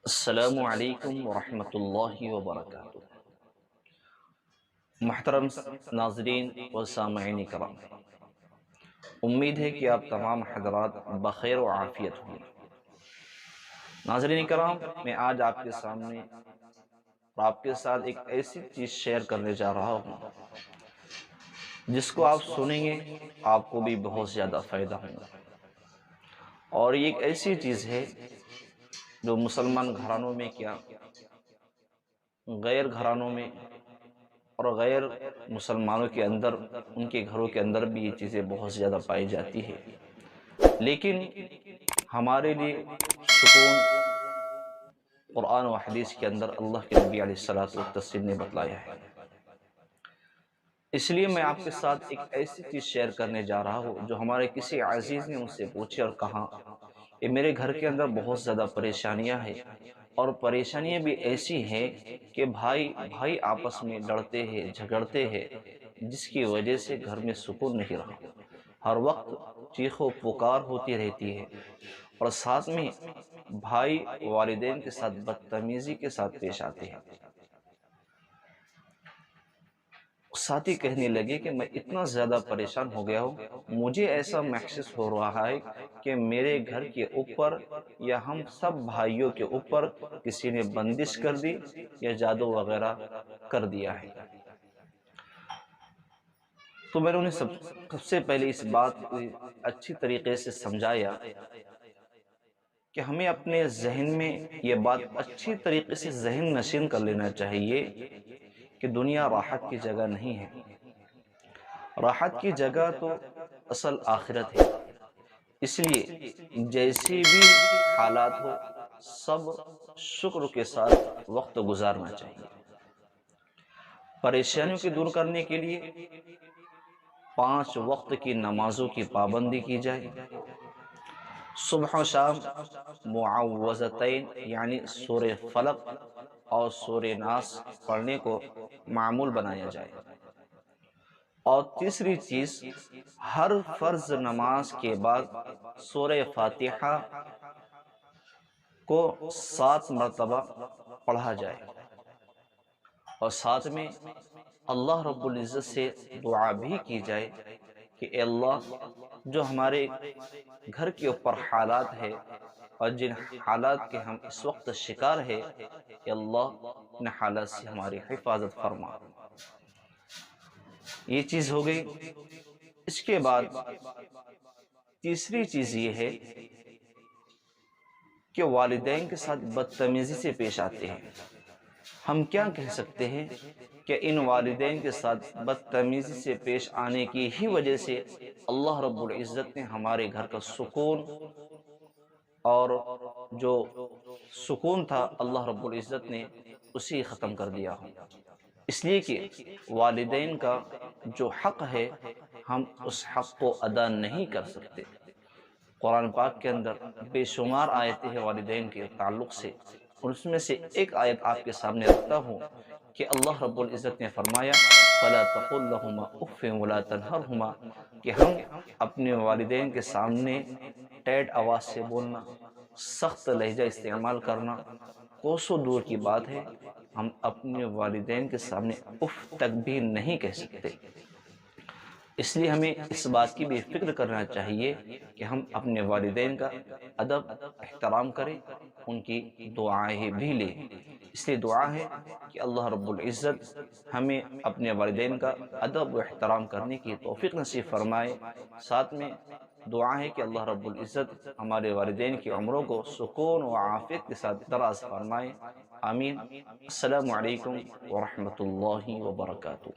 السلام علیکم ورحمۃ اللہ وبرکاتہ۔ محترم ناظرین و سامعین کرام، امید ہے کہ آپ تمام حضرات بخیر و عافیت ہوں۔ ناظرین کرام، میں آج آپ کے سامنے اور آپ کے ساتھ ایک ایسی چیز شیئر کرنے جا رہا ہوں جس کو آپ سنیں گے آپ کو بھی بہت زیادہ فائدہ ہوگا، اور یہ ایک ایسی چیز ہے جو مسلمان گھرانوں میں کیا غیر گھرانوں میں اور غیر مسلمانوں کے اندر، ان کے گھروں کے اندر بھی یہ چیزیں بہت زیادہ پائی جاتی ہے، لیکن ہمارے لیے سکون قرآن و حدیث کے اندر اللہ کے نبی علیہ الصلوۃ والتسلیم نے بتلایا ہے۔ اس لیے میں آپ کے ساتھ ایک ایسی چیز شیئر کرنے جا رہا ہوں جو ہمارے کسی عزیز نے مجھ سے پوچھی اور کہا کہ میرے گھر کے اندر بہت زیادہ پریشانیاں ہیں، اور پریشانیاں بھی ایسی ہیں کہ بھائی آپس میں لڑتے ہیں، جھگڑتے ہیں، جس کی وجہ سے گھر میں سکون نہیں رہا، ہر وقت چیخ و پکار ہوتی رہتی ہے، اور ساتھ میں بھائی والدین کے ساتھ بدتمیزی کے ساتھ پیش آتے ہیں۔ ساتھی کہنے لگے کہ میں اتنا زیادہ پریشان ہو گیا ہوں، مجھے ایسا محسوس ہو رہا ہے کہ میرے گھر کے اوپر یا ہم سب بھائیوں کے اوپر کسی نے بندش کر دی یا جادو وغیرہ کر دیا ہے۔ تو میں نے انہیں سب سے پہلے اس بات کو اچھی طریقے سے سمجھایا کہ ہمیں اپنے ذہن میں یہ بات اچھی طریقے سے ذہن نشین کر لینا چاہیے کہ دنیا راحت کی جگہ نہیں ہے، راحت کی جگہ تو اصل آخرت ہے۔ اس لیے جیسی بھی حالات ہو، صبر شکر کے ساتھ وقت گزارنا چاہیے۔ پریشانیوں کو دور کرنے کے لیے 5 وقت کی نمازوں کی پابندی کی جائے، صبح و شام معوذتین یعنی سورہ فلق اور سورہ ناس پڑھنے کو معمول بنایا جائے، اور تیسری چیز ہر فرض نماز کے بعد سورہ فاتحہ کو 7 مرتبہ پڑھا جائے، اور ساتھ میں اللہ رب العزت سے دعا بھی کی جائے کہ اے اللہ، جو ہمارے گھر کے اوپر حالات ہے اور جن حالات کے ہم اس وقت شکار ہے، اے اللہ ان حالات سے ہماری حفاظت فرما۔ یہ چیز ہو گئی۔ اس کے بعد تیسری چیز یہ ہے کہ والدین کے ساتھ بدتمیزی سے پیش آتے ہیں۔ ہم کیا کہہ سکتے ہیں کہ ان والدین کے ساتھ بدتمیزی سے پیش آنے کی ہی وجہ سے اللہ رب العزت نے ہمارے گھر کا سکون، اور جو سکون تھا اللہ رب العزت نے اسی ختم کر دیا ہو۔ اس لیے کہ والدین کا جو حق ہے ہم اس حق کو ادا نہیں کر سکتے۔ قرآن پاک کے اندر بے شمار آیتیں ہیں والدین کے تعلق سے، اور اس میں سے ایک آیت آپ کے سامنے رکھتا ہوں کہ اللہ رب العزت نے فرمایا فَلَا تَقُلْ لَهُمَا اُفٍّ وَلَا تَنْهَرْهُمَا، کہ ہم اپنے والدین کے سامنے ٹیٹ آواز سے بولنا، سخت لہجہ استعمال کرنا کوسوں دور کی بات ہے، ہم اپنے والدین کے سامنے اف تک بھی نہیں کہہ سکتے۔ اس لیے ہمیں اس بات کی بھی فکر کرنا چاہیے کہ ہم اپنے والدین کا ادب احترام کریں، ان کی دعائیں بھی لیں۔ اس لیے دعا ہے کہ اللہ رب العزت ہمیں اپنے والدین کا ادب و احترام کرنے کی توفیق نصیب فرمائے۔ ساتھ میں دعا ہے کہ اللہ رب العزت ہمارے والدین کی عمروں کو سکون و عافیت کے ساتھ دراز فرمائے۔ آمین۔ السلام علیکم ورحمۃ اللہ وبرکاتہ۔